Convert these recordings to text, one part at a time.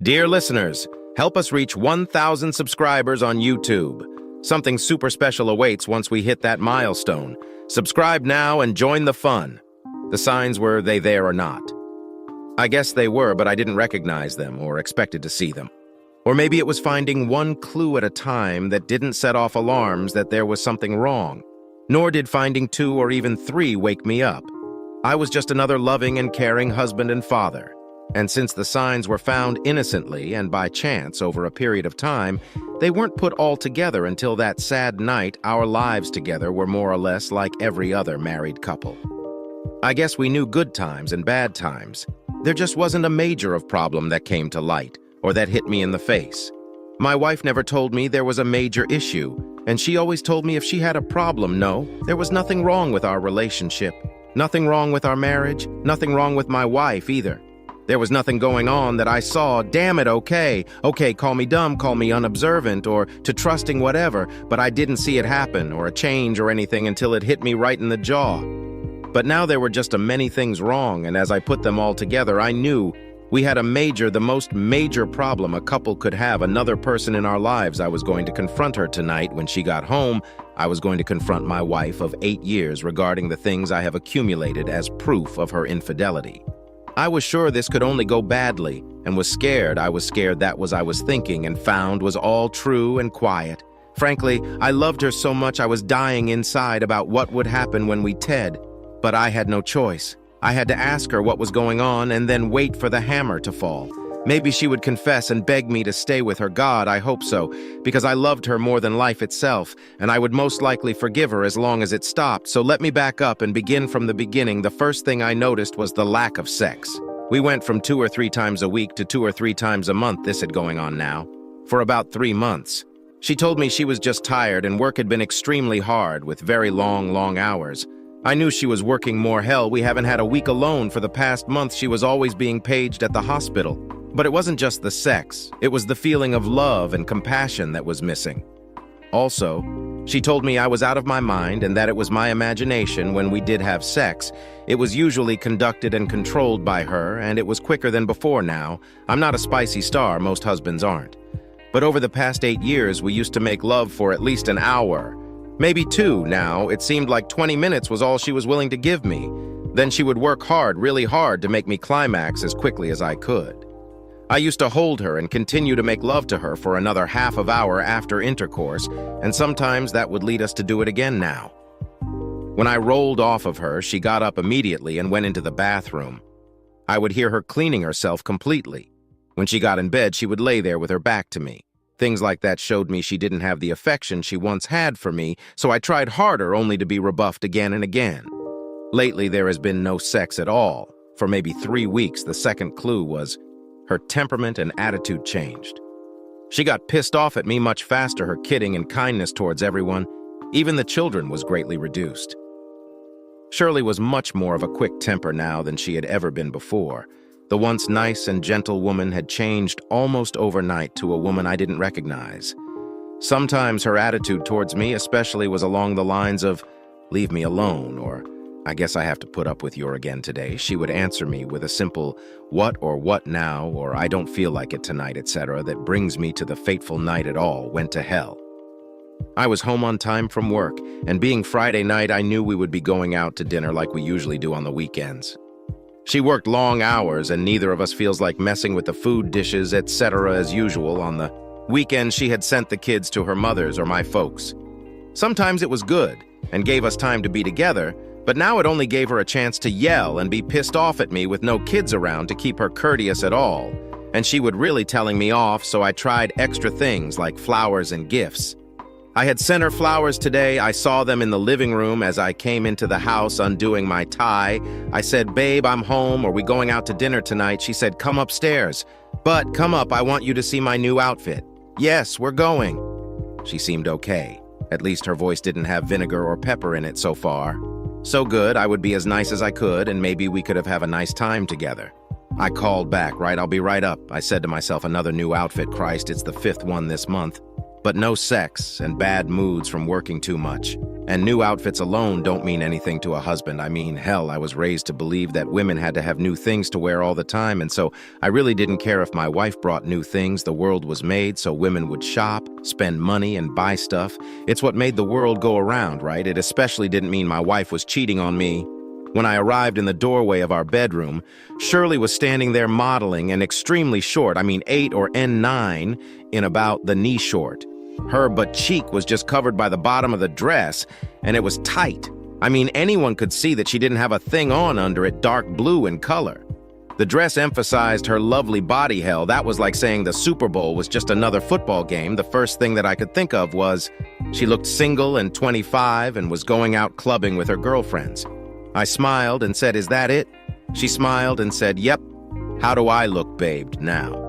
Dear listeners, help us reach 1,000 subscribers on YouTube. Something super special awaits once we hit that milestone. Subscribe now and join the fun. The signs, were they there or not? I guess they were, but I didn't recognize them or expected to see them. Or maybe it was finding one clue at a time that didn't set off alarms that there was something wrong. Nor did finding 2 or even 3 wake me up. I was just another loving and caring husband and father. And since the signs were found innocently and by chance over a period of time, they weren't put all together until that sad night our lives together were more or less like every other married couple. I guess we knew good times and bad times. There just wasn't a major of problem that came to light or that hit me in the face. My wife never told me there was a major issue, and she always told me if she had a problem, no, there was nothing wrong with our relationship, nothing wrong with our marriage, nothing wrong with my wife either. There was nothing going on that I saw, damn it, okay, call me dumb, call me unobservant, or to trusting whatever, but I didn't see it happen, or a change or anything until it hit me right in the jaw. But now there were just many things wrong, and as I put them all together, I knew we had the most major problem a couple could have, another person in our lives. I was going to confront her tonight when she got home. I was going to confront my wife of 8 years regarding the things I have accumulated as proof of her infidelity. I was sure this could only go badly, and was scared. I was scared that was I was thinking and found was all true and quiet. Frankly, I loved her so much I was dying inside about what would happen when we Ted. But I had no choice. I had to ask her what was going on and then wait for the hammer to fall. Maybe she would confess and beg me to stay with her. God, I hope so, because I loved her more than life itself, and I would most likely forgive her as long as it stopped. So let me back up and begin from the beginning. The first thing I noticed was the lack of sex. We went from 2 or 3 times a week to 2 or 3 times a month. This had going on now for about 3 months. She told me she was just tired and work had been extremely hard with very long hours. I knew she was working more. Hell, we haven't had a week alone for the past month. She was always being paged at the hospital. But it wasn't just the sex. It was the feeling of love and compassion that was missing. Also, she told me I was out of my mind and that it was my imagination when we did have sex. It was usually conducted and controlled by her, and it was quicker than before now. I'm not a spicy star, most husbands aren't. But over the past 8 years, we used to make love for at least an hour. Maybe 2 now. It seemed like 20 minutes was all she was willing to give me. Then she would work hard, really hard, to make me climax as quickly as I could. I used to hold her and continue to make love to her for another half of hour after intercourse, and sometimes that would lead us to do it again now. When I rolled off of her, she got up immediately and went into the bathroom. I would hear her cleaning herself completely. When she got in bed, she would lay there with her back to me. Things like that showed me she didn't have the affection she once had for me, so I tried harder only to be rebuffed again and again. Lately, there has been no sex at all. For maybe 3 weeks, the second clue was her temperament and attitude changed. She got pissed off at me much faster. Her kidding and kindness towards everyone, even the children, was greatly reduced. Shirley was much more of a quick temper now than she had ever been before. The once nice and gentle woman had changed almost overnight to a woman I didn't recognize. Sometimes her attitude towards me especially was along the lines of, "Leave me alone," or "I guess I have to put up with you again today." She would answer me with a simple "what" or "what now," or "I don't feel like it tonight," etc. that brings me to the fateful night it all went to hell. I was home on time from work, and being Friday night, I knew we would be going out to dinner like we usually do on the weekends. She worked long hours, and neither of us feels like messing with the food dishes, etc. as usual. On the weekends, she had sent the kids to her mother's or my folks. Sometimes it was good and gave us time to be together, but now it only gave her a chance to yell and be pissed off at me with no kids around to keep her courteous at all. And she would really telling me off, so I tried extra things like flowers and gifts. I had sent her flowers today. I saw them in the living room as I came into the house undoing my tie. I said, "Babe, I'm home. Are we going out to dinner tonight?" She said, "Come upstairs." "But come up, I want you to see my new outfit." "Yes, we're going." She seemed okay. At least her voice didn't have vinegar or pepper in it so far. So good, I would be as nice as I could, and maybe we could have a nice time together. I called back, "Right, I'll be right up." I said to myself, another new outfit, Christ, it's the 5th one this month. But no sex and bad moods from working too much. And new outfits alone don't mean anything to a husband. I mean, hell, I was raised to believe that women had to have new things to wear all the time, and so I really didn't care if my wife brought new things. The world was made so women would shop, spend money, and buy stuff. It's what made the world go around, right? It especially didn't mean my wife was cheating on me. When I arrived in the doorway of our bedroom, Shirley was standing there modeling and extremely short, 8 or N9, in about the knee short. Her butt cheek was just covered by the bottom of the dress, and it was tight. Anyone could see that she didn't have a thing on under it, dark blue in color. The dress emphasized her lovely body. Hell, that was like saying the Super Bowl was just another football game. The first thing that I could think of was she looked single and 25 and was going out clubbing with her girlfriends. I smiled and said, "Is that it?" She smiled and said, "Yep. How do I look, babe, now?"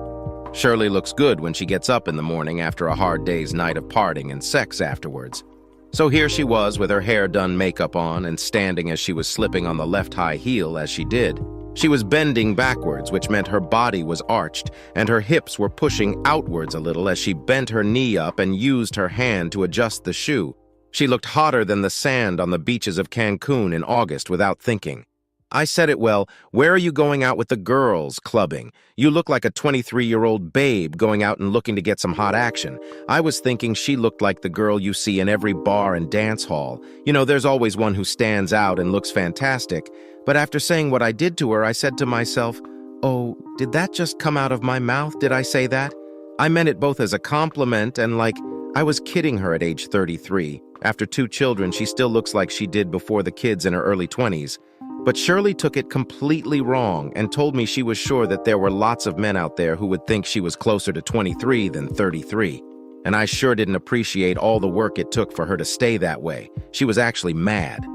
Shirley looks good when she gets up in the morning after a hard day's night of partying and sex afterwards. So here she was with her hair done, makeup on, and standing as she was slipping on the left high heel as she did. She was bending backwards, which meant her body was arched, and her hips were pushing outwards a little as she bent her knee up and used her hand to adjust the shoe. She looked hotter than the sand on the beaches of Cancun in August without thinking. I said it well, "Where are you going out with the girls, clubbing? You look like a 23-year-old babe going out and looking to get some hot action." I was thinking she looked like the girl you see in every bar and dance hall. There's always one who stands out and looks fantastic. But after saying what I did to her, I said to myself, "Oh, did that just come out of my mouth? Did I say that?" I meant it both as a compliment and like I was kidding her at age 33. After 2 children, she still looks like she did before the kids in her early 20s. But Shirley took it completely wrong and told me she was sure that there were lots of men out there who would think she was closer to 23 than 33. And I sure didn't appreciate all the work it took for her to stay that way. She was actually mad.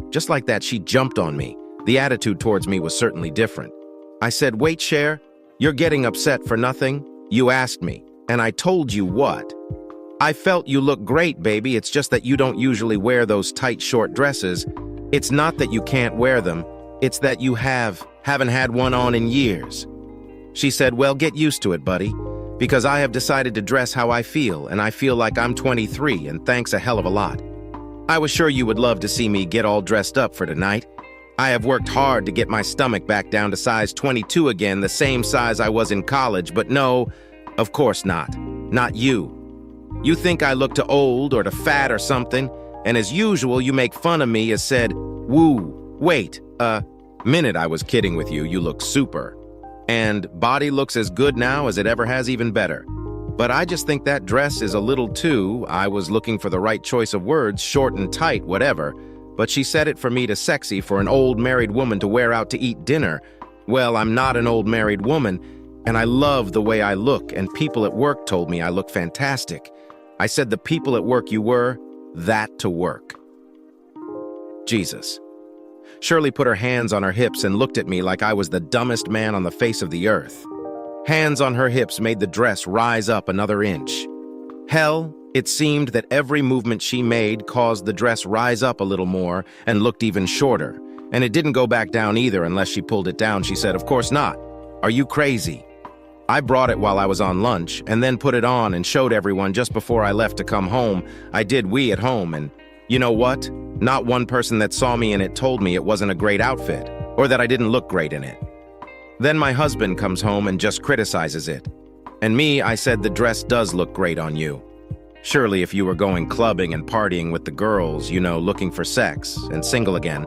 Just like that, she jumped on me. The attitude towards me was certainly different. I said, "Wait, Cher, you're getting upset for nothing? You asked me, and I told you what? I felt you look great, baby. It's just that you don't usually wear those tight, short dresses. It's not that you can't wear them. It's that you haven't had one on in years." She said, "Well, get used to it, buddy, because I have decided to dress how I feel, and I feel like I'm 23, and thanks a hell of a lot. I was sure you would love to see me get all dressed up for tonight. I have worked hard to get my stomach back down to size 22 again, the same size I was in college, but no, of course not. Not you. You think I look too old or too fat or something, and as usual, you make fun of me as said, woo, wait, minute I was kidding with you, you look super. And body looks as good now as it ever has, even better. But I just think that dress is a little too, I was looking for the right choice of words, short and tight, whatever. But she said it for me to sexy for an old married woman to wear out to eat dinner. Well, I'm not an old married woman, and I love the way I look, and people at work told me I look fantastic. I said the people at work you were, that to work. Jesus. Shirley put her hands on her hips and looked at me like I was the dumbest man on the face of the earth. Hands on her hips made the dress rise up another inch. Hell, it seemed that every movement she made caused the dress rise up a little more and looked even shorter. And it didn't go back down either unless she pulled it down. She said, "Of course not. Are you crazy?" I brought it while I was on lunch and then put it on and showed everyone just before I left to come home. I did we at home, and you know what? Not one person that saw me in it told me it wasn't a great outfit or that I didn't look great in it. Then my husband comes home and just criticizes it. And me, I said the dress does look great on you. Surely if you were going clubbing and partying with the girls, looking for sex and single again,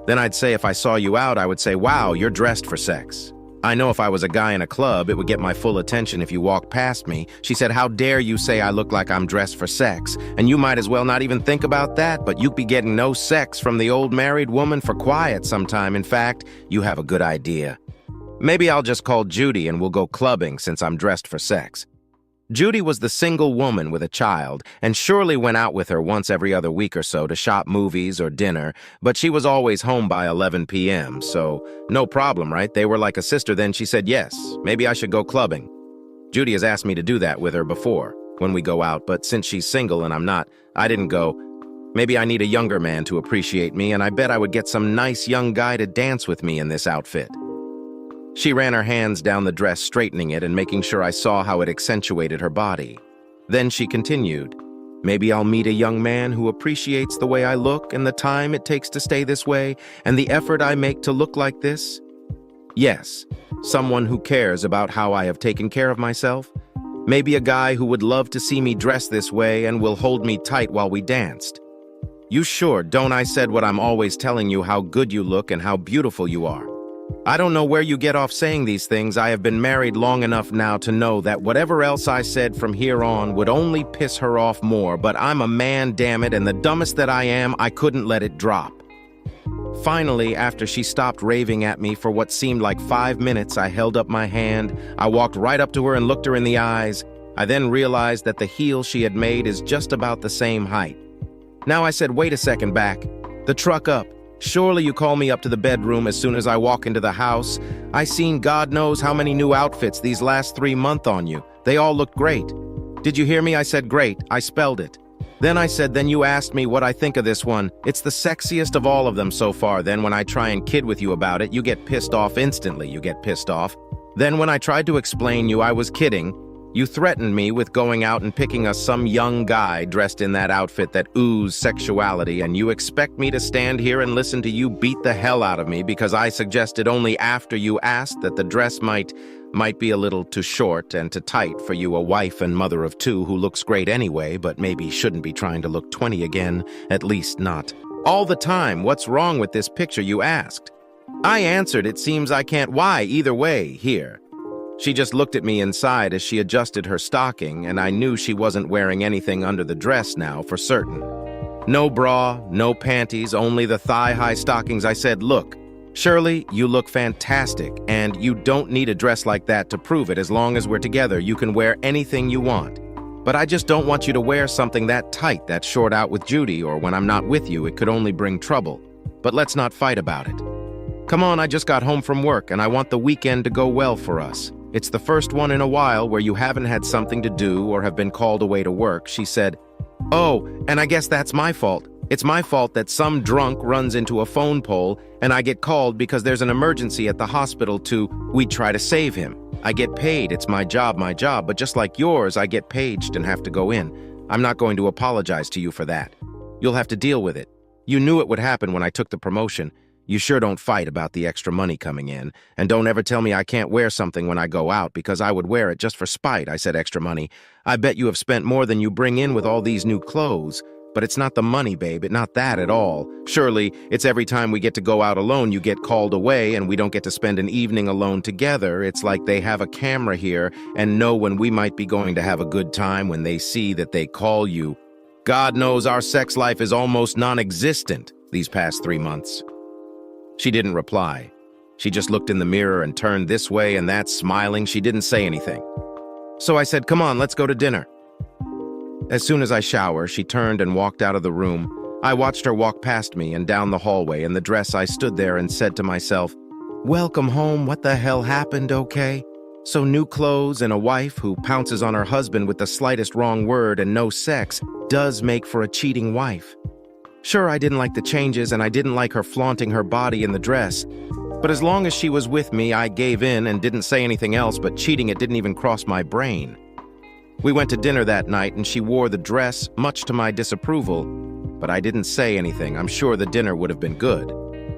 then I'd say if I saw you out, I would say, wow, you're dressed for sex. I know if I was a guy in a club, it would get my full attention if you walked past me. She said, how dare you say I look like I'm dressed for sex? And you might as well not even think about that, but you'd be getting no sex from the old married woman for quiet sometime. In fact, you have a good idea. Maybe I'll just call Judy and we'll go clubbing since I'm dressed for sex. Judy was the single woman with a child, and Shirley went out with her once every other week or so to shop movies or dinner, but she was always home by 11 p.m., so no problem, right? They were like a sister. Then she said, yes, maybe I should go clubbing. Judy has asked me to do that with her before, when we go out, but since she's single and I'm not, I didn't go. Maybe I need a younger man to appreciate me, and I bet I would get some nice young guy to dance with me in this outfit. She ran her hands down the dress, straightening it and making sure I saw how it accentuated her body. Then she continued, Maybe I'll meet a young man who appreciates the way I look and the time it takes to stay this way and the effort I make to look like this. Yes, someone who cares about how I have taken care of myself. Maybe a guy who would love to see me dressed this way and will hold me tight while we danced. You sure don't I said what I'm always telling you, how good you look and how beautiful you are. I don't know where you get off saying these things. I have been married long enough now to know that whatever else I said from here on would only piss her off more, but I'm a man, damn it, and the dumbest that I am, I couldn't let it drop. Finally, after she stopped raving at me for what seemed like 5 minutes, I held up my hand. I walked right up to her and looked her in the eyes. I then realized that the heel she had made is just about the same height. Now I said, wait a second, back the truck up. Surely you call me up to the bedroom as soon as I walk into the house. I seen God knows how many new outfits these last 3 months on you. They all looked great. Did you hear me? I said great. I spelled it. Then I said, then you asked me what I think of this one. It's the sexiest of all of them so far. Then when I try and kid with you about it, you get pissed off instantly. You get pissed off. Then when I tried to explain you I was kidding, you threatened me with going out and picking us some young guy dressed in that outfit that oozed sexuality, and you expect me to stand here and listen to you beat the hell out of me because I suggested only after you asked that the dress might be a little too short and too tight for you, a wife and mother of 2 who looks great anyway, but maybe shouldn't be trying to look 20 again, at least not all the time. What's wrong with this picture, you asked. I answered, it seems I can't. Why? Either way, here. She just looked at me inside as she adjusted her stocking, and I knew she wasn't wearing anything under the dress now for certain. No bra, no panties, only the thigh-high stockings. I said, look, Shirley, you look fantastic, and you don't need a dress like that to prove it. As long as we're together, you can wear anything you want. But I just don't want you to wear something that tight, that short out with Judy, or when I'm not with you, it could only bring trouble. But let's not fight about it. Come on, I just got home from work, and I want the weekend to go well for us. It's the first one in a while where you haven't had something to do or have been called away to work. She said, oh, and I guess that's my fault. It's my fault that some drunk runs into a phone pole and I get called because there's an emergency at the hospital we try to save him. I get paid, it's my job, but just like yours, I get paged and have to go in. I'm not going to apologize to you for that. You'll have to deal with it. You knew it would happen when I took the promotion. You sure don't fight about the extra money coming in. And don't ever tell me I can't wear something when I go out, because I would wear it just for spite. I said, extra money. I bet you have spent more than you bring in with all these new clothes. But it's not the money, babe. It's not that at all. Surely, it's every time we get to go out alone, you get called away and we don't get to spend an evening alone together. It's like they have a camera here and know when we might be going to have a good time when they see that they call you. God knows our sex life is almost non-existent these past 3 months. She didn't reply. She just looked in the mirror and turned this way and that, smiling. She didn't say anything. So I said, come on, let's go to dinner. As soon as I shower, she turned and walked out of the room. I watched her walk past me and down the hallway in the dress. I stood there and said to myself, welcome home, what the hell happened, okay? So new clothes and a wife who pounces on her husband with the slightest wrong word and no sex does make for a cheating wife. Sure, I didn't like the changes and I didn't like her flaunting her body in the dress. But as long as she was with me, I gave in and didn't say anything else, but cheating, it didn't even cross my brain. We went to dinner that night and she wore the dress, much to my disapproval. But I didn't say anything. I'm sure the dinner would have been good.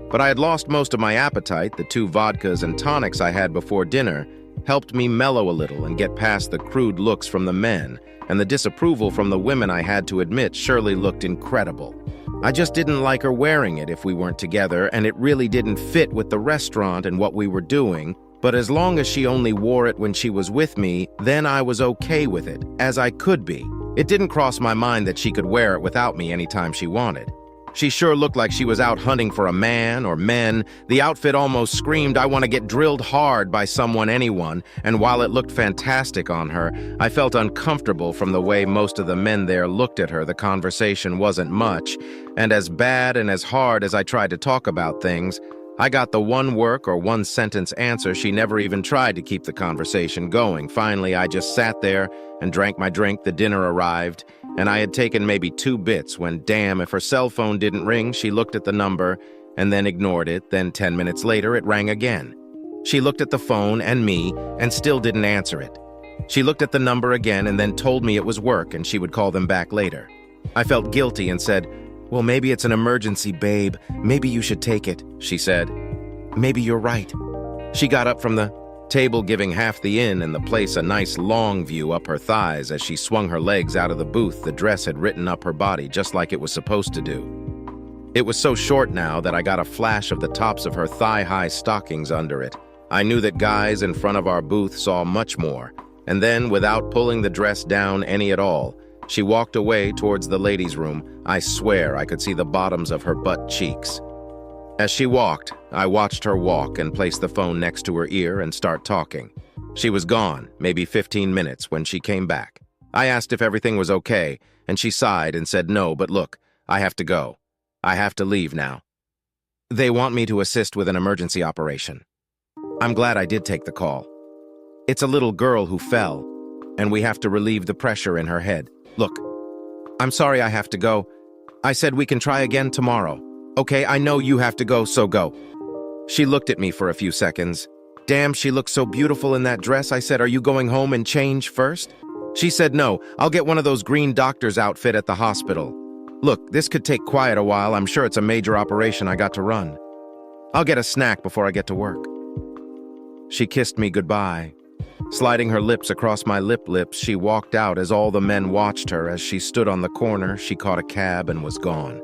But I had lost most of my appetite. The 2 vodkas and tonics I had before dinner helped me mellow a little and get past the crude looks from the men, and the disapproval from the women. I had to admit, Shirley looked incredible. I just didn't like her wearing it if we weren't together, and it really didn't fit with the restaurant and what we were doing. But as long as she only wore it when she was with me, then I was okay with it, as I could be. It didn't cross my mind that she could wear it without me anytime she wanted. She sure looked like she was out hunting for a man or men. The outfit almost screamed, I want to get drilled hard by someone, anyone. And while it looked fantastic on her, I felt uncomfortable from the way most of the men there looked at her. The conversation wasn't much. And as bad and as hard as I tried to talk about things, I got the one word or one sentence answer. She never even tried to keep the conversation going. Finally, I just sat there and drank my drink. The dinner arrived, and I had taken maybe 2 bits when, damn, if her cell phone didn't ring, she looked at the number and then ignored it. Then 10 minutes later, it rang again. She looked at the phone and me and still didn't answer it. She looked at the number again and then told me it was work and she would call them back later. I felt guilty and said, "Well, maybe it's an emergency, babe. Maybe you should take it," she said. "Maybe you're right." She got up from the table, giving half the inn and the place a nice long view up her thighs as she swung her legs out of the booth. The dress had written up her body just like it was supposed to do. It was so short now that I got a flash of the tops of her thigh-high stockings under it. I knew that guys in front of our booth saw much more. And then, without pulling the dress down any at all, she walked away towards the ladies' room. I swear I could see the bottoms of her butt cheeks. As she walked, I watched her walk and place the phone next to her ear and start talking. She was gone, maybe 15 minutes, when she came back. I asked if everything was okay, and she sighed and said, "No, but look, I have to go. I have to leave now. They want me to assist with an emergency operation." I'm glad I did take the call. It's a little girl who fell, and we have to relieve the pressure in her head. Look, I'm sorry I have to go. I said we can try again tomorrow. Okay, I know you have to go, so go. She looked at me for a few seconds. Damn, she looks so beautiful in that dress. I said, "Are you going home and change first?" She said, "No, I'll get one of those green doctor's outfit at the hospital. Look, this could take quite a while. I'm sure it's a major operation I got to run. I'll get a snack before I get to work." She kissed me goodbye. Sliding her lips across my lips, she walked out as all the men watched her. As she stood on the corner, she caught a cab and was gone.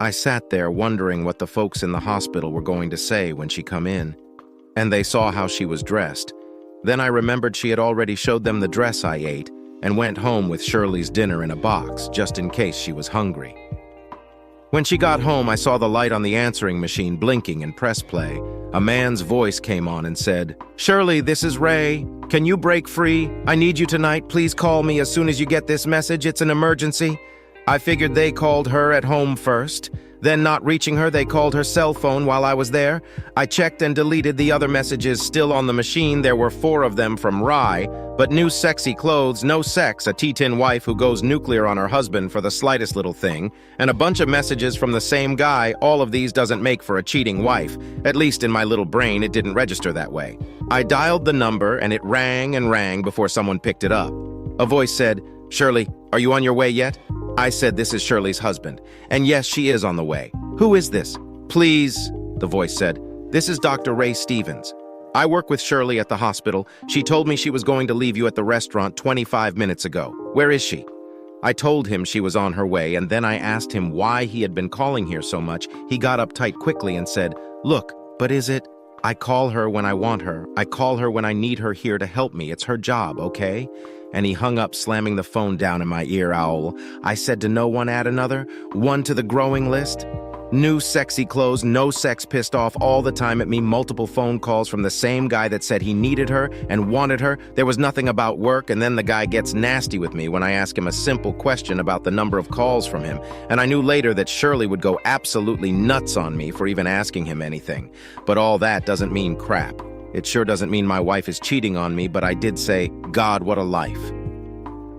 I sat there wondering what the folks in the hospital were going to say when she come in. And they saw how she was dressed. Then I remembered she had already showed them the dress I ate and went home with Shirley's dinner in a box, just in case she was hungry. When she got home, I saw the light on the answering machine blinking and press play. A man's voice came on and said, "Shirley, this is Ray. Can you break free? I need you tonight. Please call me as soon as you get this message. It's an emergency." I figured they called her at home first. Then, not reaching her, they called her cell phone while I was there. I checked and deleted the other messages still on the machine. There were 4 of them from Rye, but new sexy clothes, no sex, a T-10 wife who goes nuclear on her husband for the slightest little thing, and a bunch of messages from the same guy. All of these doesn't make for a cheating wife. At least in my little brain, it didn't register that way. I dialed the number, and it rang and rang before someone picked it up. A voice said, "Shirley, are you on your way yet?" I said, "This is Shirley's husband." "And yes, she is on the way." "Who is this?" "Please," the voice said. "This is Dr. Ray Stevens. I work with Shirley at the hospital. She told me she was going to leave you at the restaurant 25 minutes ago. Where is she?" I told him she was on her way, and then I asked him why he had been calling here so much. He got uptight quickly and said, "Look, but is it? I call her when I want her. I call her when I need her here to help me. It's her job, okay?" And he hung up, slamming the phone down in my ear. Owl. I said to no one, add another. One to the growing list. New sexy clothes, no sex, pissed off all the time at me. Multiple phone calls from the same guy that said he needed her and wanted her. There was nothing about work, and then the guy gets nasty with me when I ask him a simple question about the number of calls from him. And I knew later that Shirley would go absolutely nuts on me for even asking him anything. But all that doesn't mean crap. It sure doesn't mean my wife is cheating on me, but I did say, God, what a life.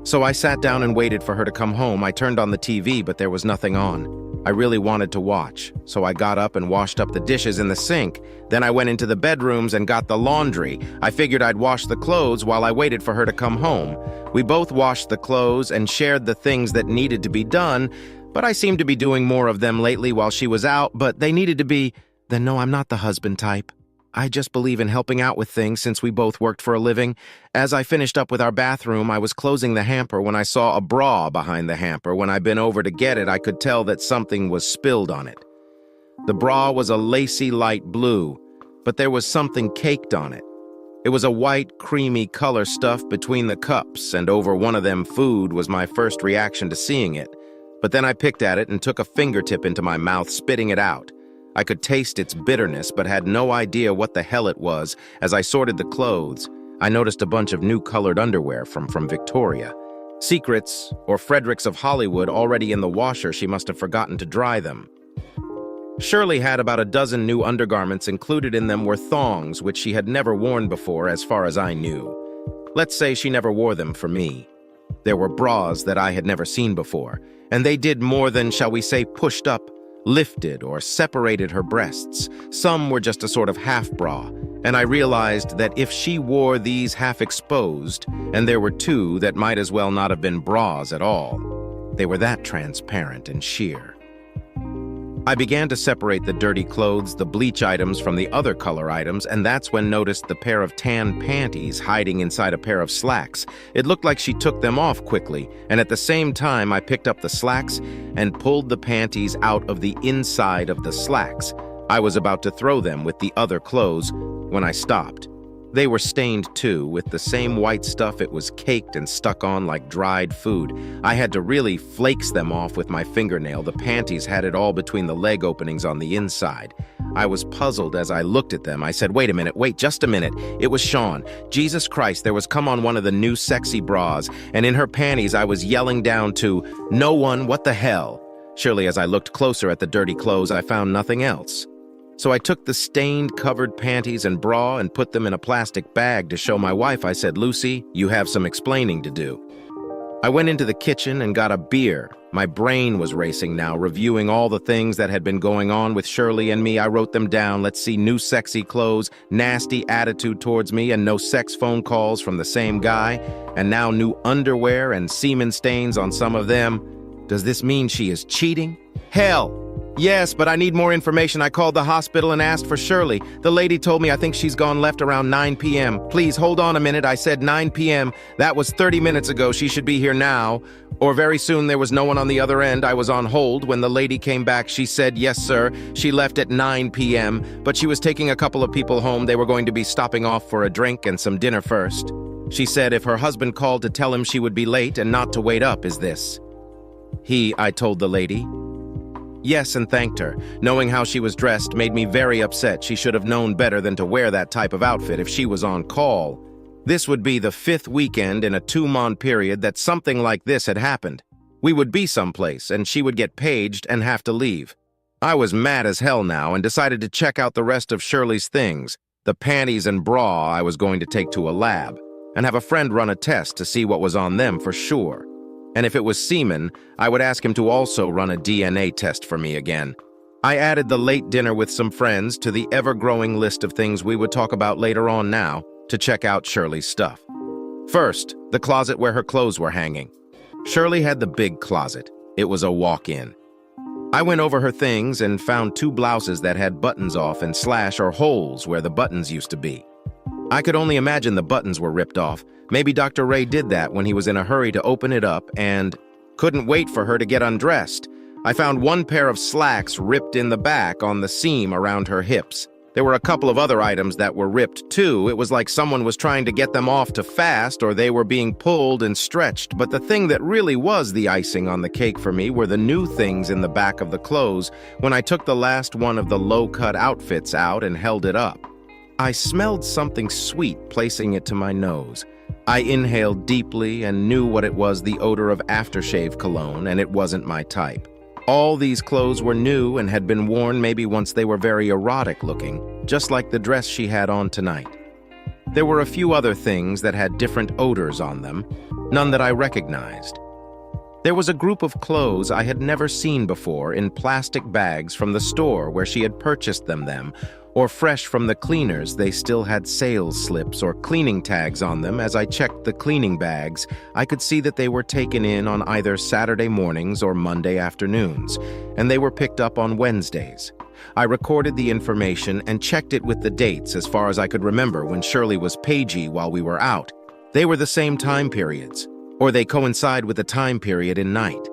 So I sat down and waited for her to come home. I turned on the TV, but there was nothing on. I really wanted to watch, so I got up and washed up the dishes in the sink. Then I went into the bedrooms and got the laundry. I figured I'd wash the clothes while I waited for her to come home. We both washed the clothes and shared the things that needed to be done, but I seemed to be doing more of them lately while she was out, but they needed to be. Then no, I'm not the husband type. I just believe in helping out with things since we both worked for a living. As I finished up with our bathroom, I was closing the hamper when I saw a bra behind the hamper. When I bent over to get it, I could tell that something was spilled on it. The bra was a lacy light blue, but there was something caked on it. It was a white, creamy color stuff between the cups, and over one of them food was my first reaction to seeing it. But then I picked at it and took a fingertip into my mouth, spitting it out. I could taste its bitterness, but had no idea what the hell it was. As I sorted the clothes, I noticed a bunch of new colored underwear from Victoria. Secrets, or Fredericks of Hollywood, already in the washer. She must have forgotten to dry them. Shirley had about a dozen new undergarments. Included in them were thongs, which she had never worn before, as far as I knew. Let's say she never wore them for me. There were bras that I had never seen before, and they did more than, shall we say, pushed up. lifted or separated her breasts. Some were just a sort of half-bra, and I realized that if she wore these half-exposed, and there were two that might as well not have been bras at all, they were that transparent and sheer. I began to separate the dirty clothes, the bleach items from the other color items, and that's when noticed the pair of tan panties hiding inside a pair of slacks. It looked like she took them off quickly, and at the same time I picked up the slacks and pulled the panties out of the inside of the slacks. I was about to throw them with the other clothes when I stopped. They were stained too, with the same white stuff. It was caked and stuck on like dried food. I had to really flakes them off with my fingernail. The panties had it all between the leg openings on the inside. I was puzzled as I looked at them. I said, wait a minute, wait just a minute. It was Sean. Jesus Christ, there was come on one of the new sexy bras, and in her panties I was yelling down to, "No one, what the hell?" Surely as I looked closer at the dirty clothes, I found nothing else. So I took the stained, covered panties and bra and put them in a plastic bag to show my wife. I said, "Lucy, you have some explaining to do." I went into the kitchen and got a beer. My brain was racing now, reviewing all the things that had been going on with Shirley and me. I wrote them down. Let's see, new sexy clothes, nasty attitude towards me, and no sex phone calls from the same guy, and now new underwear and semen stains on some of them. Does this mean she is cheating? Hell! Yes, but I need more information. I called the hospital and asked for Shirley. The lady told me I think she's gone left around 9 p.m. Please hold on a minute. I said 9 p.m. That was 30 minutes ago. She should be here now. Or very soon. There was no one on the other end. I was on hold. When the lady came back, she said, "Yes, sir. She left at 9 p.m., but she was taking a couple of people home. They were going to be stopping off for a drink and some dinner first." She said if her husband called to tell him she would be late and not to wait up, is this? I told the lady. Yes, and thanked her. Knowing how she was dressed made me very upset. She should have known better than to wear that type of outfit if she was on call. This would be the 5th weekend in a 2-month period that something like this had happened. We would be someplace, and she would get paged and have to leave. I was mad as hell now and decided to check out the rest of Shirley's things. The panties and bra I was going to take to a lab, and have a friend run a test to see what was on them for sure. And if it was semen, I would ask him to also run a DNA test for me again. I added the late dinner with some friends to the ever-growing list of things we would talk about later on now to check out Shirley's stuff. First, the closet where her clothes were hanging. Shirley had the big closet. It was a walk-in. I went over her things and found 2 blouses that had buttons off and slash or holes where the buttons used to be. I could only imagine the buttons were ripped off. Maybe Dr. Ray did that when he was in a hurry to open it up and couldn't wait for her to get undressed. I found 1 pair of slacks ripped in the back on the seam around her hips. There were a couple of other items that were ripped too. It was like someone was trying to get them off too fast or they were being pulled and stretched. But the thing that really was the icing on the cake for me were the new things in the back of the clothes when I took the last one of the low-cut outfits out and held it up. I smelled something sweet placing it to my nose. I inhaled deeply and knew what it was, the odor of aftershave cologne, and it wasn't my type. All these clothes were new and had been worn maybe once. They were very erotic looking, just like the dress she had on tonight. There were a few other things that had different odors on them, none that I recognized. There was a group of clothes I had never seen before in plastic bags from the store where she had purchased them, or fresh from the cleaners. They still had sales slips or cleaning tags on them. As I checked the cleaning bags, I could see that they were taken in on either Saturday mornings or Monday afternoons, and they were picked up on Wednesdays. I recorded the information and checked it with the dates as far as I could remember when Shirley was pagey while we were out. They were the same time periods, or they coincide with the time period in night.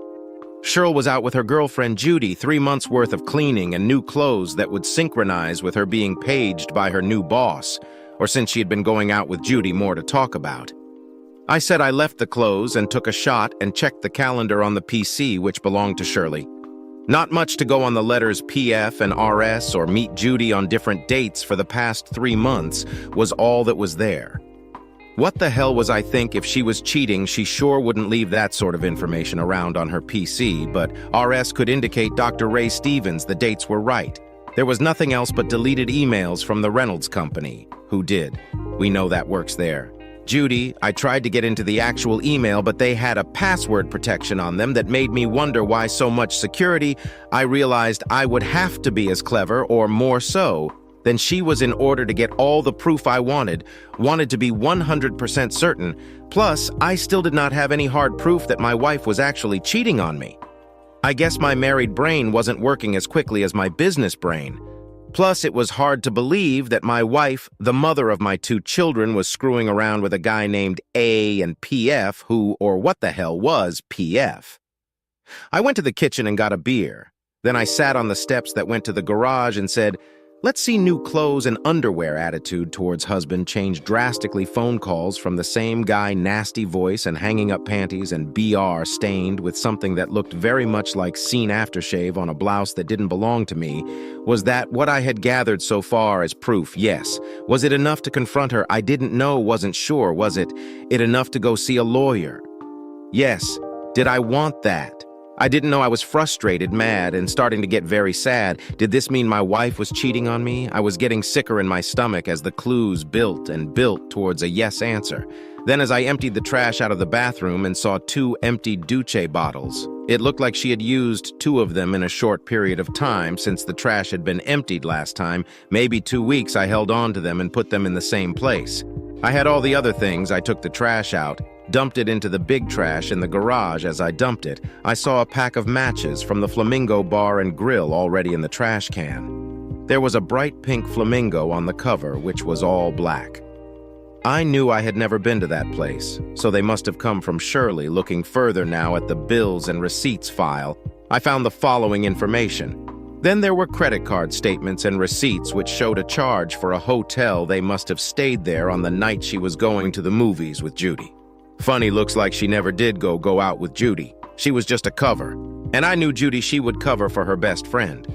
Shirl was out with her girlfriend Judy, 3 months worth of cleaning and new clothes that would synchronize with her being paged by her new boss, or since she had been going out with Judy, more to talk about. I said I left the clothes and took a shot and checked the calendar on the PC, which belonged to Shirley. Not much to go on the letters PF and RS or meet Judy on different dates for the past 3 months was all that was there. What the hell was I think? If she was cheating, she sure wouldn't leave that sort of information around on her PC, but RS could indicate Dr. Ray Stevens. The dates were right. There was nothing else but deleted emails from the Reynolds company. Who did? We know that works there. Judy, I tried to get into the actual email, but they had a password protection on them that made me wonder why so much security. I realized I would have to be as clever, or more so, than she was in order to get all the proof I wanted to be 100% certain. Plus, I still did not have any hard proof that my wife was actually cheating on me. I guess my married brain wasn't working as quickly as my business brain. Plus, it was hard to believe that my wife, the mother of my 2 children, was screwing around with a guy named A and PF, who, or what the hell was PF. I went to the kitchen and got a beer. Then I sat on the steps that went to the garage and said, "Let's see new clothes and underwear." Attitude towards husband changed drastically. Phone calls from the same guy, nasty voice and hanging up panties and BR stained with something that looked very much like scene aftershave on a blouse that didn't belong to me. Was that what I had gathered so far as proof? Yes. Was it enough to confront her? I didn't know, wasn't sure. Was it enough to go see a lawyer? Yes. Did I want that? I didn't know. I was frustrated, mad, and starting to get very sad. Did this mean my wife was cheating on me? I was getting sicker in my stomach as the clues built and built towards a yes answer. Then as I emptied the trash out of the bathroom and saw 2 empty Duce bottles, it looked like she had used 2 of them in a short period of time since the trash had been emptied last time. Maybe 2 weeks. I held on to them and put them in the same place. I had all the other things. I took the trash out, dumped it into the big trash in the garage. As I dumped it, I saw a pack of matches from the Flamingo Bar and Grill already in the trash can. There was a bright pink flamingo on the cover, which was all black. I knew I had never been to that place, so they must have come from Shirley. Looking further now at the bills and receipts file, I found the following information. Then there were credit card statements and receipts which showed a charge for a hotel. They must have stayed there on the night she was going to the movies with Judy. Funny, looks like she never did go out with Judy. She was just a cover. And I knew Judy, she would cover for her best friend.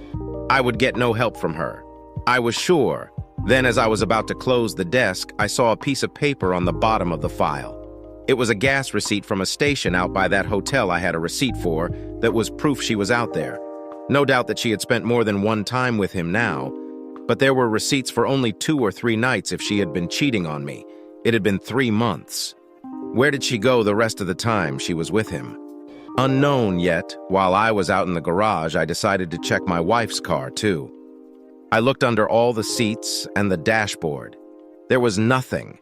I would get no help from her. I was sure. Then as I was about to close the desk, I saw a piece of paper on the bottom of the file. It was a gas receipt from a station out by that hotel I had a receipt for that was proof she was out there. No doubt that she had spent more than one time with him now, but there were receipts for only 2 or 3 nights if she had been cheating on me. It had been 3 months. Where did she go the rest of the time she was with him? Unknown yet. While I was out in the garage, I decided to check my wife's car too. I looked under all the seats and the dashboard. There was nothing.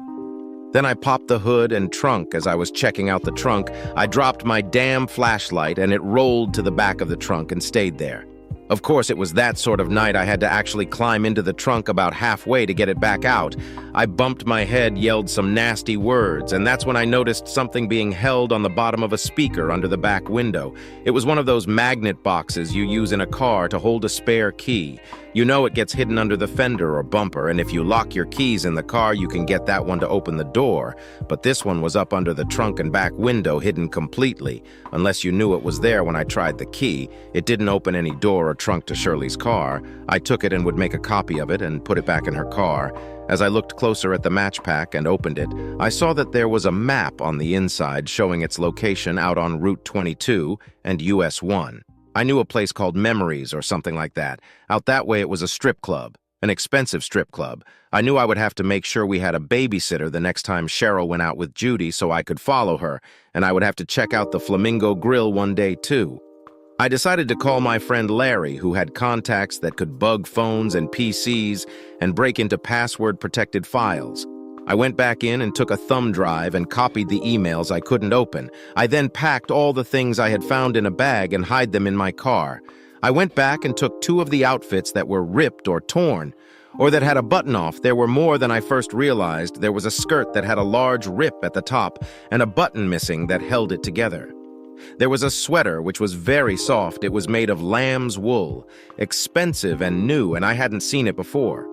Then I popped the hood and trunk. As I was checking out the trunk, I dropped my damn flashlight and it rolled to the back of the trunk and stayed there. Of course, it was that sort of night I had to actually climb into the trunk about halfway to get it back out. I bumped my head, yelled some nasty words, and that's when I noticed something being held on the bottom of a speaker under the back window. It was one of those magnet boxes you use in a car to hold a spare key. You know it gets hidden under the fender or bumper, and if you lock your keys in the car, you can get that one to open the door. But this one was up under the trunk and back window, hidden completely. Unless you knew it was there when I tried the key, it didn't open any door or trunk to Shirley's car. I took it and would make a copy of it and put it back in her car. As I looked closer at the match pack and opened it, I saw that there was a map on the inside showing its location out on Route 22 and US 1. I knew a place called Memories or something like that. Out that way it was a strip club, an expensive strip club. I knew I would have to make sure we had a babysitter the next time Cheryl went out with Judy so I could follow her, and I would have to check out the Flamingo Grill one day too. I decided to call my friend Larry, who had contacts that could bug phones and PCs and break into password-protected files. I went back in and took a thumb drive and copied the emails I couldn't open. I then packed all the things I had found in a bag and hid them in my car. I went back and took 2 of the outfits that were ripped or torn, or that had a button off. There were more than I first realized. There was a skirt that had a large rip at the top and a button missing that held it together. There was a sweater which was very soft. It was made of lamb's wool, expensive and new, and I hadn't seen it before.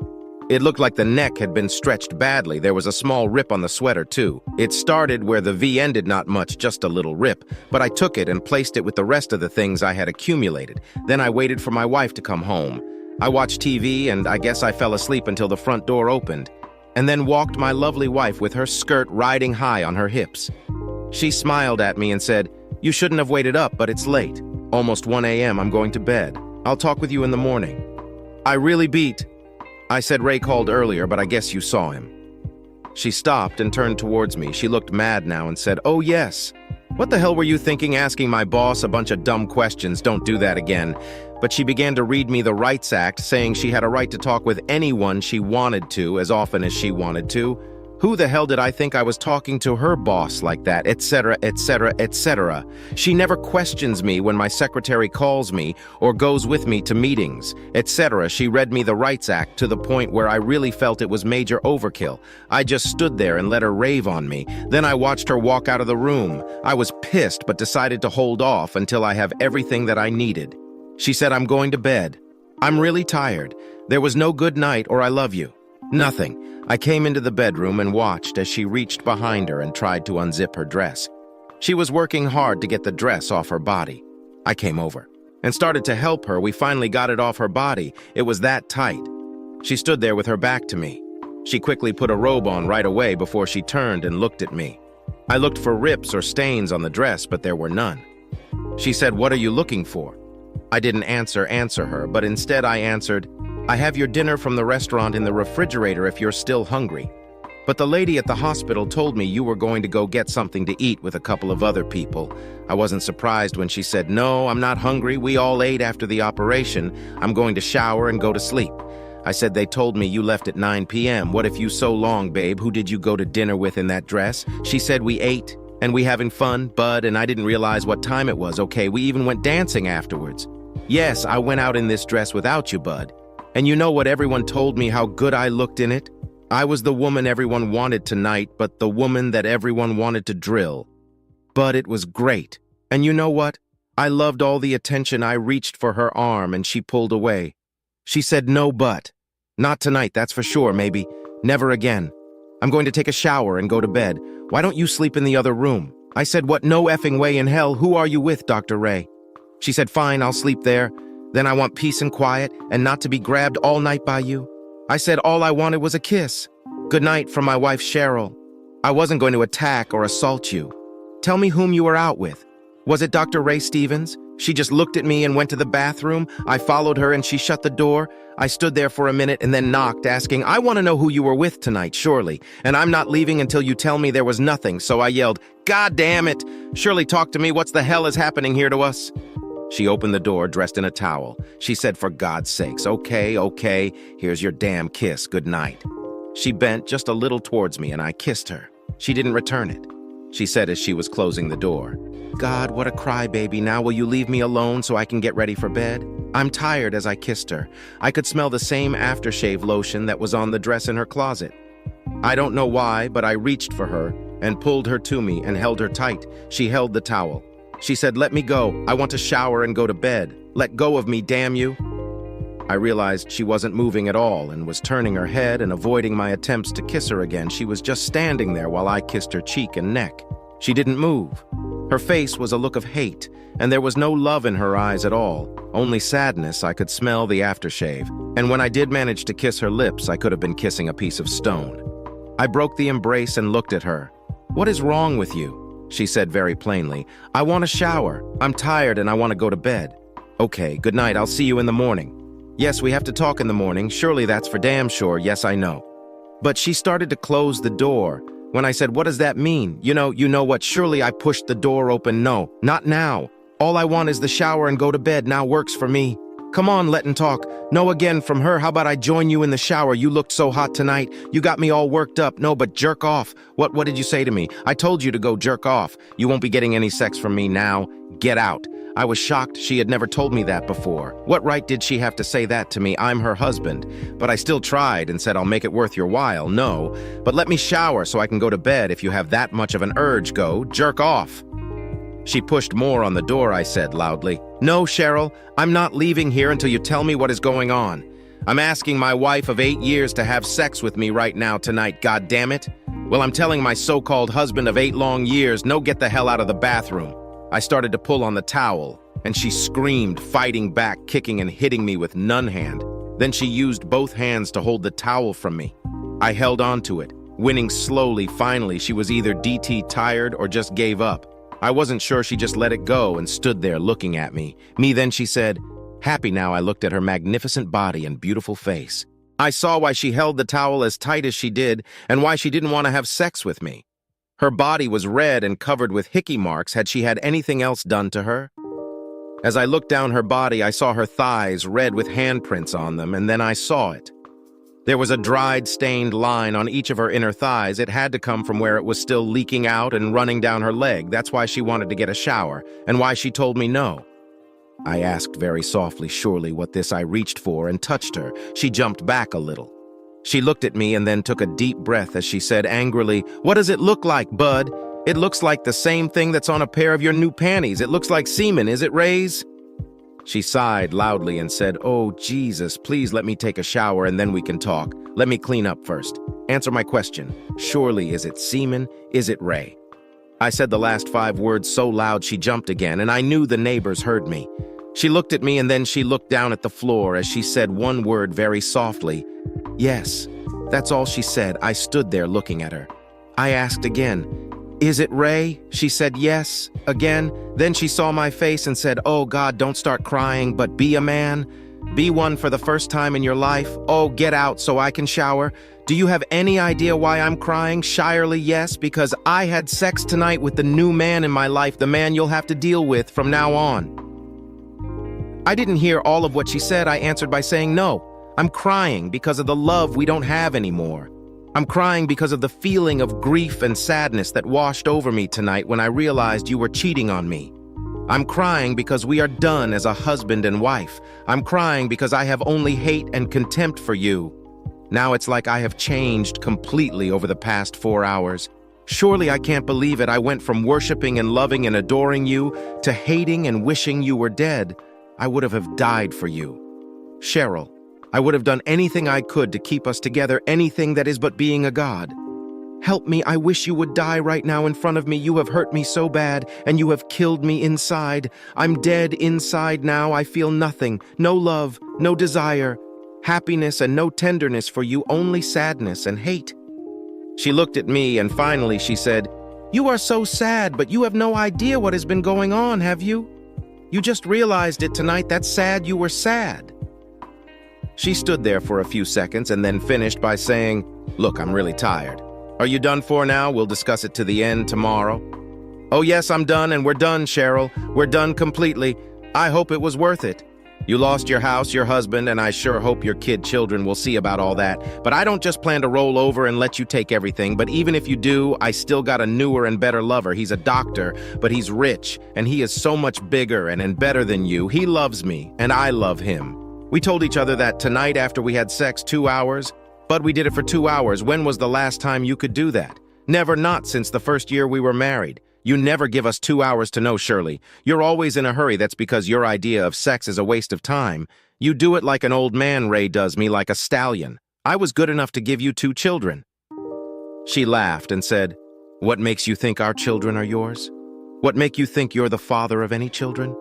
It looked like the neck had been stretched badly. There was a small rip on the sweater, too. It started where the V ended, not much, just a little rip, but I took it and placed it with the rest of the things I had accumulated. Then I waited for my wife to come home. I watched TV, and I guess I fell asleep until the front door opened, and then walked my lovely wife with her skirt riding high on her hips. She smiled at me and said, "You shouldn't have waited up, but it's late. Almost 1 a.m. I'm going to bed. I'll talk with you in the morning." I really beat. I said Ray called earlier, but I guess you saw him. She stopped and turned towards me. She looked mad now and said, "Oh yes. What the hell were you thinking asking my boss a bunch of dumb questions? Don't do that again." But she began to read me the Rights Act, saying she had a right to talk with anyone she wanted to, as often as she wanted to. Who the hell did I think I was talking to her boss like that, etc., etc., etc. She never questions me when my secretary calls me or goes with me to meetings, etc. She read me the Rights Act to the point where I really felt it was major overkill. I just stood there and let her rave on me. Then I watched her walk out of the room. I was pissed but decided to hold off until I have everything that I needed. She said, "I'm going to bed. I'm really tired. There was no good night or I love you. Nothing." I came into the bedroom and watched as she reached behind her and tried to unzip her dress. She was working hard to get the dress off her body. I came over and started to help her. We finally got it off her body. It was that tight. She stood there with her back to me. She quickly put a robe on right away before she turned and looked at me. I looked for rips or stains on the dress, but there were none. She said, "What are you looking for?" I didn't answer her, but instead I answered, "I have your dinner from the restaurant in the refrigerator if you're still hungry. But the lady at the hospital told me you were going to go get something to eat with a couple of other people." I wasn't surprised when she said, "No, I'm not hungry. We all ate after the operation. I'm going to shower and go to sleep." I said, "They told me you left at 9 p.m. What if you so long, babe? Who did you go to dinner with in that dress?" She said, "We ate, and we having fun, bud, and I didn't realize what time it was. Okay, we even went dancing afterwards." "Yes, I went out in this dress without you, bud. And you know what everyone told me how good I looked in it? I was the woman everyone wanted tonight, but the woman that everyone wanted to drill. But it was great. And you know what? I loved all the attention. I reached for her arm and she pulled away. She said, "No, but. Not tonight, that's for sure, maybe. Never again. I'm going to take a shower and go to bed. Why don't you sleep in the other room?" I said, "What, no effing way in hell. Who are you with, Dr. Ray?" She said, "Fine, I'll sleep there. Then I want peace and quiet and not to be grabbed all night by you." I said all I wanted was a kiss. "Good night from my wife, Cheryl. I wasn't going to attack or assault you. Tell me whom you were out with. Was it Dr. Ray Stevens?" She just looked at me and went to the bathroom. I followed her and she shut the door. I stood there for a minute and then knocked, asking, "I want to know who you were with tonight, surely. And I'm not leaving until you tell me there was nothing." So I yelled, "God damn it! Surely talk to me. What's the hell is happening here to us?" She opened the door, dressed in a towel. She said, "For God's sakes, okay, here's your damn kiss, good night." She bent just a little towards me and I kissed her. She didn't return it. She said as she was closing the door, "God, what a crybaby. Now will you leave me alone so I can get ready for bed?" I'm tired as I kissed her. I could smell the same aftershave lotion that was on the dress in her closet. I don't know why, but I reached for her and pulled her to me and held her tight. She held the towel. She said, "Let me go. I want to shower and go to bed. Let go of me, damn you." I realized she wasn't moving at all and was turning her head and avoiding my attempts to kiss her again. She was just standing there while I kissed her cheek and neck. She didn't move. Her face was a look of hate, and there was no love in her eyes at all, only sadness. I could smell the aftershave, and when I did manage to kiss her lips, I could have been kissing a piece of stone. I broke the embrace and looked at her. "What is wrong with you?" She said very plainly, "I want a shower. I'm tired and I want to go to bed." "Okay, good night. I'll see you in the morning." "Yes, we have to talk in the morning. Surely that's for damn sure. Yes, I know." But she started to close the door. When I said, "What does that mean?" You know what? Surely I pushed the door open. "No, not now. All I want is the shower and go to bed. Now works for me. Come on, let and talk." "No again from her. How about I join you in the shower? You looked so hot tonight. You got me all worked up." "No, but jerk off." What did you say to me?" "I told you to go jerk off. You won't be getting any sex from me now. Get out." I was shocked. She had never told me that before. What right did she have to say that to me? I'm her husband. But I still tried and said, "I'll make it worth your while." "No, but let me shower so I can go to bed. If you have that much of an urge, go jerk off." She pushed more on the door. I said loudly, "No, Cheryl, I'm not leaving here until you tell me what is going on. I'm asking my wife of 8 years to have sex with me right now tonight, God damn it. Well, I'm telling my so-called husband of 8 long years, no, get the hell out of the bathroom." I started to pull on the towel, and she screamed, fighting back, kicking and hitting me with none hand. Then she used both hands to hold the towel from me. I held on to it, winning slowly. Finally, she was either DT tired or just gave up. I wasn't sure. She just let it go and stood there looking at me. Then she said, happy now. I looked at her magnificent body and beautiful face. I saw why she held the towel as tight as she did and why she didn't want to have sex with me. Her body was red and covered with hickey marks. Had she had anything else done to her? As I looked down her body, I saw her thighs red with handprints on them, and then I saw it. There was a dried, stained line on each of her inner thighs. It had to come from where it was still leaking out and running down her leg. That's why she wanted to get a shower, and why she told me no. I asked very softly, surely, what this. I reached for and touched her. She jumped back a little. She looked at me and then took a deep breath as she said angrily, "What does it look like, bud? It looks like the same thing that's on a pair of your new panties. It looks like semen, is it, Rays?" She sighed loudly and said, "Oh, Jesus, please let me take a shower and then we can talk. Let me clean up first. Answer my question. Surely, is it semen? Is it Ray?" I said the last 5 words so loud she jumped again, and I knew the neighbors heard me. She looked at me and then she looked down at the floor as she said one word very softly. "Yes." That's all she said. I stood there looking at her. I asked again, "Is it Ray?" She said yes, again. Then she saw my face and said, "Oh God, don't start crying, but be a man. Be one for the first time in your life. Oh, get out so I can shower. Do you have any idea why I'm crying?" Shyly, yes, because I had sex tonight with the new man in my life, the man you'll have to deal with from now on. I didn't hear all of what she said. I answered by saying, "No, I'm crying because of the love we don't have anymore. I'm crying because of the feeling of grief and sadness that washed over me tonight when I realized you were cheating on me. I'm crying because we are done as a husband and wife. I'm crying because I have only hate and contempt for you. Now it's like I have changed completely over the past 4 hours. Surely I can't believe it. I went from worshiping and loving and adoring you to hating and wishing you were dead. I would have died for you. Cheryl, I would have done anything I could to keep us together, anything that is but being a God. Help me, I wish you would die right now in front of me. You have hurt me so bad, and you have killed me inside. I'm dead inside now. I feel nothing, no love, no desire, happiness and no tenderness for you, only sadness and hate." She looked at me and finally she said, "You are so sad, but you have no idea what has been going on, have you? You just realized it tonight. That's sad. You were sad." She stood there for a few seconds and then finished by saying, "Look, I'm really tired. Are you done for now? We'll discuss it to the end tomorrow." "Oh yes, I'm done, and we're done, Cheryl. We're done completely. I hope it was worth it. You lost your house, your husband, and I sure hope your children will see about all that. But I don't just plan to roll over and let you take everything. But even if you do, I still got a newer and better lover. He's a doctor, but he's rich, and he is so much bigger and better than you. He loves me, and I love him. We told each other that tonight after we had sex 2 hours, but we did it for 2 hours. When was the last time you could do that? Never, not since the first year we were married. You never give us 2 hours to know, Shirley. You're always in a hurry. That's because your idea of sex is a waste of time. You do it like an old man, Ray does me, like a stallion. I was good enough to give you 2 children. She laughed and said, "What makes you think our children are yours? What make you think you're the father of any children?"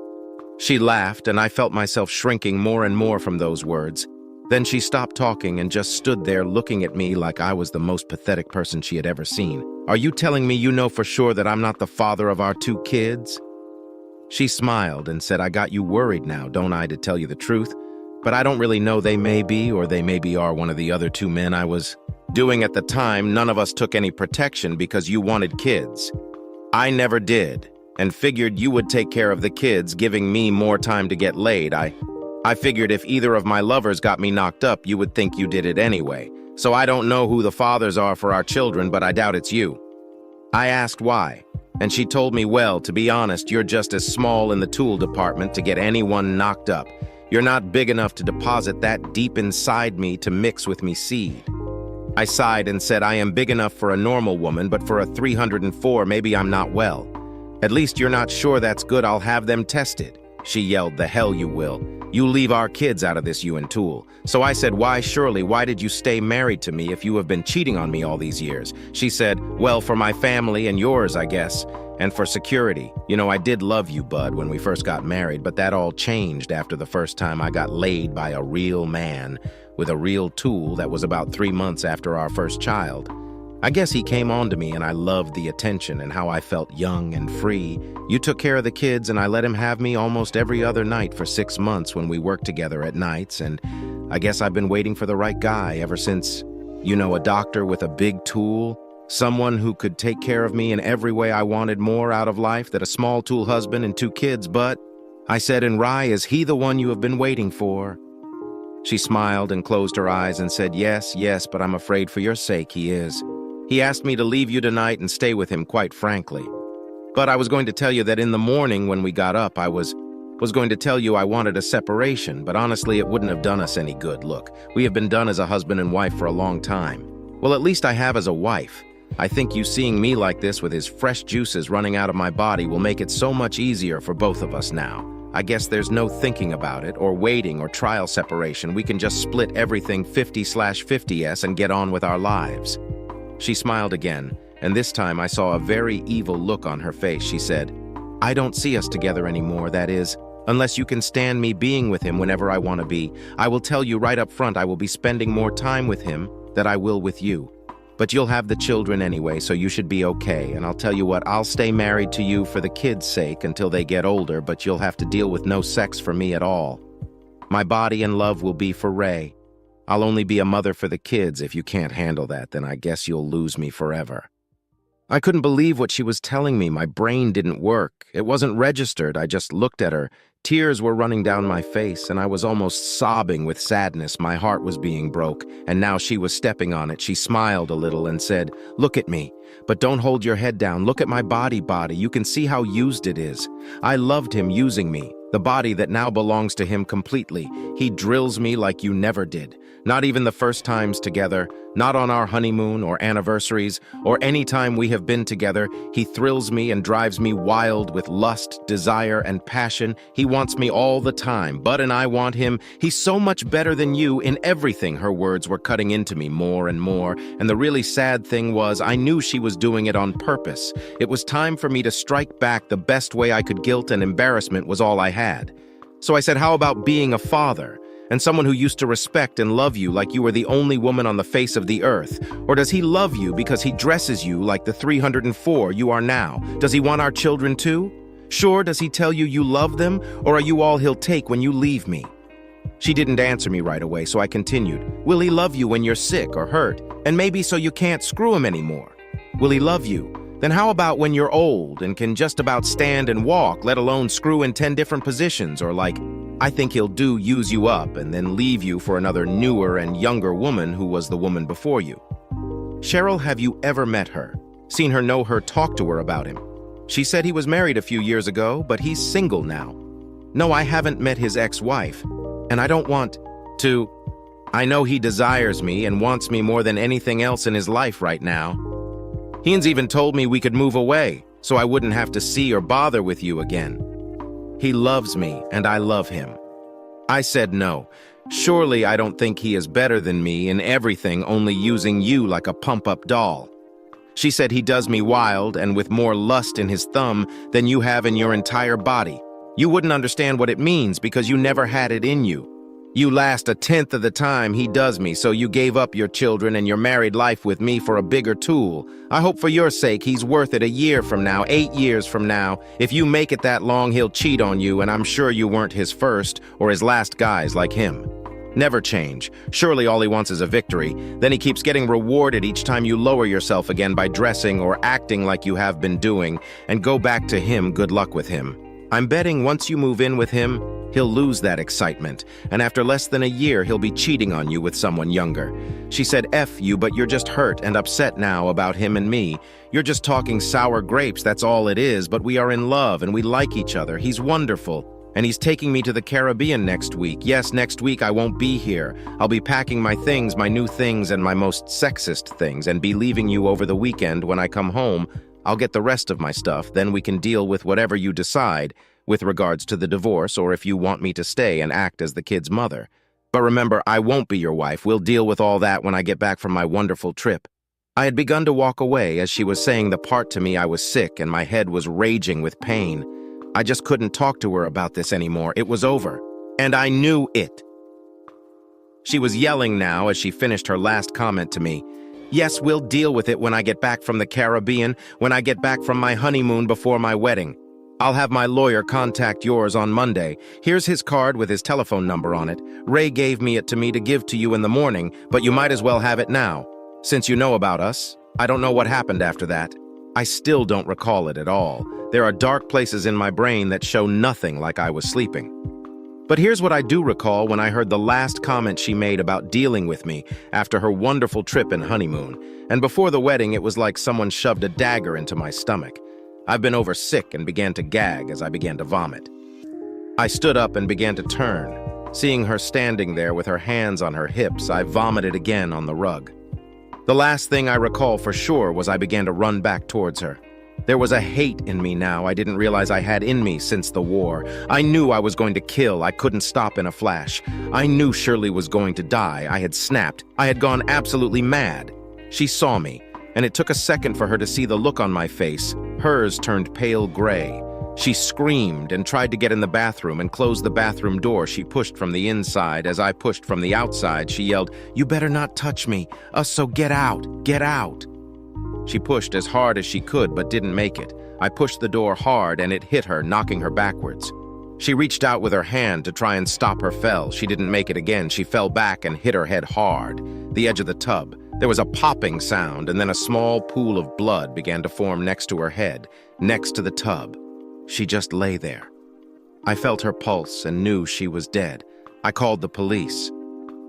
She laughed, and I felt myself shrinking more and more from those words. Then she stopped talking and just stood there looking at me like I was the most pathetic person she had ever seen. "Are you telling me you know for sure that I'm not the father of our 2 kids?" She smiled and said, "I got you worried now, don't I, to tell you the truth? But I don't really know. They may be, or they maybe are one of the other 2 men I was doing at the time. None of us took any protection because you wanted kids. I never did, and figured you would take care of the kids, giving me more time to get laid. I figured if either of my lovers got me knocked up, you would think you did it anyway. So I don't know who the fathers are for our children, but I doubt it's you." I asked why, and she told me, "Well, to be honest, you're just as small in the tool department to get anyone knocked up. You're not big enough to deposit that deep inside me to mix with me seed." I sighed and said, "I am big enough for a normal woman, but for a 304, maybe I'm not well. At least you're not sure that's good. I'll have them tested." She yelled, "The hell you will. You leave our kids out of this, you and Tool." So I said, "Why, Shirley, why did you stay married to me if you have been cheating on me all these years?" She said, "Well, for my family and yours, I guess, and for security. You know, I did love you, bud, when we first got married, but that all changed after the first time I got laid by a real man with a real tool. That was about 3 months after our first child. I guess he came on to me and I loved the attention and how I felt young and free. You took care of the kids and I let him have me almost every other night for 6 months when we worked together at nights, and I guess I've been waiting for the right guy ever since, a doctor with a big tool, someone who could take care of me in every way I wanted more out of life than a small tool husband and 2 kids, but I said, "And Rye, is he the one you have been waiting for?" She smiled and closed her eyes and said, "Yes, yes, but I'm afraid for your sake he is. He asked me to leave you tonight and stay with him, quite frankly. But I was going to tell you that in the morning when we got up, I was going to tell you I wanted a separation, but honestly it wouldn't have done us any good. Look, we have been done as a husband and wife for a long time. Well, at least I have as a wife. I think you seeing me like this with his fresh juices running out of my body will make it so much easier for both of us now. I guess there's no thinking about it, or waiting, or trial separation. We can just split everything 50/50s and get on with our lives." She smiled again, and this time I saw a very evil look on her face. She said, "I don't see us together anymore, that is, unless you can stand me being with him whenever I want to be. I will tell you right up front I will be spending more time with him than I will with you. But you'll have the children anyway, so you should be okay. And I'll tell you what, I'll stay married to you for the kids' sake until they get older, but you'll have to deal with no sex for me at all. My body and love will be for Ray. I'll only be a mother for the kids. If you can't handle that, then I guess you'll lose me forever." I couldn't believe what she was telling me. My brain didn't work. It wasn't registered. I just looked at her. Tears were running down my face, and I was almost sobbing with sadness. My heart was being broke, and now she was stepping on it. She smiled a little and said, "Look at me, but don't hold your head down. Look at my body. You can see how used it is. I loved him using me, the body that now belongs to him completely. He drills me like you never did. Not even the first times together, not on our honeymoon or anniversaries, or any time we have been together. He thrills me and drives me wild with lust, desire, and passion. He wants me all the time. Bud and I want him. He's so much better than you in everything." Her words were cutting into me more and more, and the really sad thing was I knew she was doing it on purpose. It was time for me to strike back the best way I could. Guilt and embarrassment was all I had. So I said, "How about being a father? And someone who used to respect and love you like you were the only woman on the face of the earth? Or does he love you because he dresses you like the 304 you are now? Does he want our children too? Sure, does he tell you you love them? Or are you all he'll take when you leave me?" She didn't answer me right away, so I continued. "Will he love you when you're sick or hurt? And maybe so you can't screw him anymore? Will he love you? Then how about when you're old and can just about stand and walk, let alone screw in 10 different positions? Or like, I think he'll use you up and then leave you for another newer and younger woman who was the woman before you. Cheryl, have you ever met her? Seen her, know her, talk to her about him? She said he was married a few years ago, but he's single now. No, I haven't met his ex-wife, and I don't want to. I know he desires me and wants me more than anything else in his life right now. He's even told me we could move away, so I wouldn't have to see or bother with you again. He loves me, and I love him." I said no. Surely I don't think he is better than me in everything, only using you like a pump-up doll. She said he does me wild and with more lust in his thumb than you have in your entire body. You wouldn't understand what it means because you never had it in you. You last 1/10 of the time he does me, so you gave up your children and your married life with me for a bigger tool. I hope for your sake he's worth it a year from now, 8 years from now. If you make it that long, he'll cheat on you, and I'm sure you weren't his first or his last guys like him. Never change. Surely all he wants is a victory. Then he keeps getting rewarded each time you lower yourself again by dressing or acting like you have been doing, and go back to him. Good luck with him. I'm betting once you move in with him, he'll lose that excitement, and after less than a year, he'll be cheating on you with someone younger. She said, F you, but you're just hurt and upset now about him and me. You're just talking sour grapes, that's all it is, but we are in love and we like each other. He's wonderful, and he's taking me to the Caribbean next week. Yes, next week I won't be here. I'll be packing my things, my new things, and my most sexist things, and be leaving you over the weekend. When I come home, I'll get the rest of my stuff, then we can deal with whatever you decide with regards to the divorce, or if you want me to stay and act as the kid's mother. But remember, I won't be your wife. We'll deal with all that when I get back from my wonderful trip. I had begun to walk away as she was saying the part to me I was sick and my head was raging with pain. I just couldn't talk to her about this anymore. It was over, and I knew it. She was yelling now as she finished her last comment to me. Yes, we'll deal with it when I get back from the Caribbean, when I get back from my honeymoon before my wedding. I'll have my lawyer contact yours on Monday. Here's his card with his telephone number on it. Ray gave me it to me to give to you in the morning, but you might as well have it now. Since you know about us, I don't know what happened after that. I still don't recall it at all. There are dark places in my brain that show nothing like I was sleeping. But here's what I do recall when I heard the last comment she made about dealing with me after her wonderful trip and honeymoon. And before the wedding, it was like someone shoved a dagger into my stomach. I've been over sick and began to gag as I began to vomit. I stood up and began to turn. Seeing her standing there with her hands on her hips, I vomited again on the rug. The last thing I recall for sure was I began to run back towards her. There was a hate in me now I didn't realize I had in me since the war. I knew I was going to kill. I couldn't stop in a flash. I knew Shirley was going to die. I had snapped. I had gone absolutely mad. She saw me, and it took a second for her to see the look on my face. Hers turned pale gray. She screamed and tried to get in the bathroom and close the bathroom door. She pushed from the inside. As I pushed from the outside, she yelled, "You better not touch me. So get out. Get out." She pushed as hard as she could, but didn't make it. I pushed the door hard, and it hit her, knocking her backwards. She reached out with her hand to try and stop her fall. She didn't make it again. She fell back and hit her head hard. The edge of the tub. There was a popping sound, and then a small pool of blood began to form next to her head, next to the tub. She just lay there. I felt her pulse and knew she was dead. I called the police.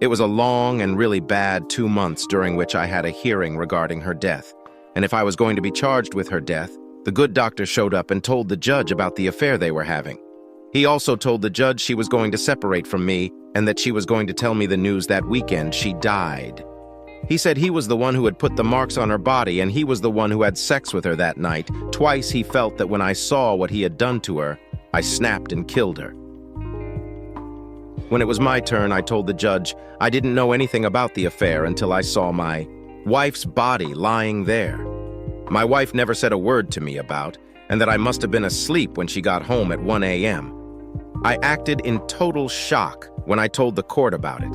It was a long and really bad 2 months during which I had a hearing regarding her death. And if I was going to be charged with her death, the good doctor showed up and told the judge about the affair they were having. He also told the judge she was going to separate from me and that she was going to tell me the news that weekend she died. He said he was the one who had put the marks on her body and he was the one who had sex with her that night. Twice he felt that when I saw what he had done to her, I snapped and killed her. When it was my turn, I told the judge I didn't know anything about the affair until I saw my wife's body lying there. My wife never said a word to me about, and that I must have been asleep when she got home at 1 a.m. I acted in total shock when I told the court about it.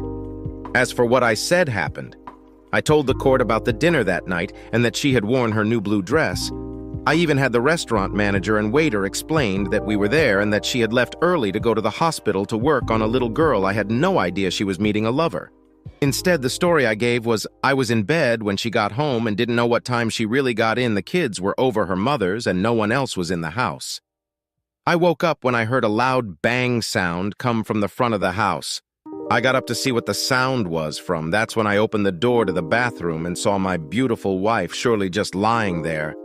As for what I said happened, I told the court about the dinner that night and that she had worn her new blue dress. I even had the restaurant manager and waiter explained that we were there and that she had left early to go to the hospital to work on a little girl. I had no idea she was meeting a lover. Instead, the story I gave was I was in bed when she got home and didn't know what time she really got in. The kids were over her mother's and no one else was in the house. I woke up when I heard a loud bang sound come from the front of the house. I got up to see what the sound was from. That's when I opened the door to the bathroom and saw my beautiful wife, Shirley, just lying there.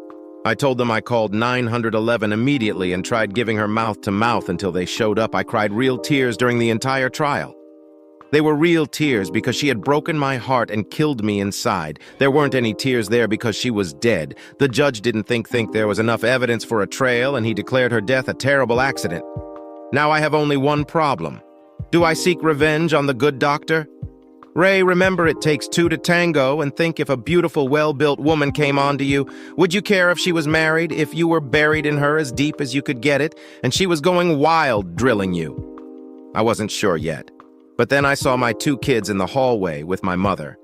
I told them I called 911 immediately and tried giving her mouth to mouth until they showed up. I cried real tears during the entire trial. They were real tears because she had broken my heart and killed me inside. There weren't any tears there because she was dead. The judge didn't think there was enough evidence for a trail, and he declared her death a terrible accident. Now I have only one problem. Do I seek revenge on the good doctor? Ray, remember it takes two to tango, and think if a beautiful, well-built woman came onto you, would you care if she was married, if you were buried in her as deep as you could get it, and she was going wild drilling you? I wasn't sure yet. But then I saw my 2 kids in the hallway with my mother.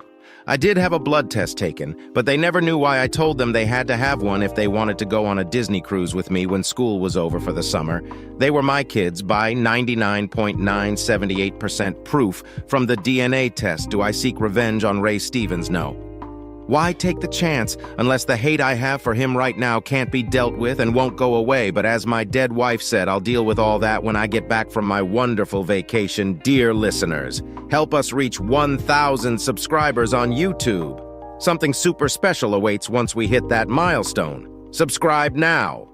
I did have a blood test taken, but they never knew why I told them they had to have one if they wanted to go on a Disney cruise with me when school was over for the summer. They were my kids by 99.978% proof from the DNA test. Do I seek revenge on Ray Stevens? No. Why take the chance unless the hate I have for him right now can't be dealt with and won't go away? But as my dead wife said, I'll deal with all that when I get back from my wonderful vacation. Dear listeners, help us reach 1,000 subscribers on YouTube. Something super special awaits once we hit that milestone. Subscribe now.